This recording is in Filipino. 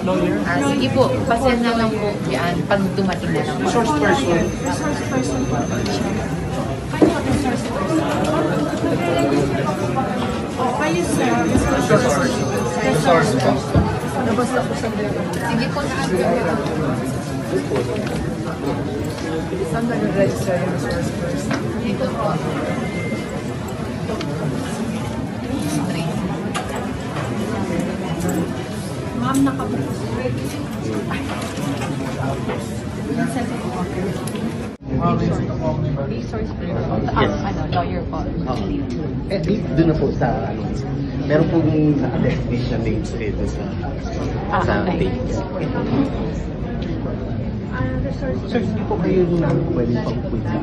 Lawyer? Sige po, pasend na lang po yan pag dumating na lang po. Resource person. Resource person po. Kayo resource person. Kayo sir, resource person. Resource person. Sige po na. Saan nag-register yung resource person? Dito po. Ma'am, nakabukas. Resource person. Lawyer po. Eh, doon na po sa, meron pong destination names dito sa Okay. page. Resource Sir, hindi po kayo na pwede pang-punta.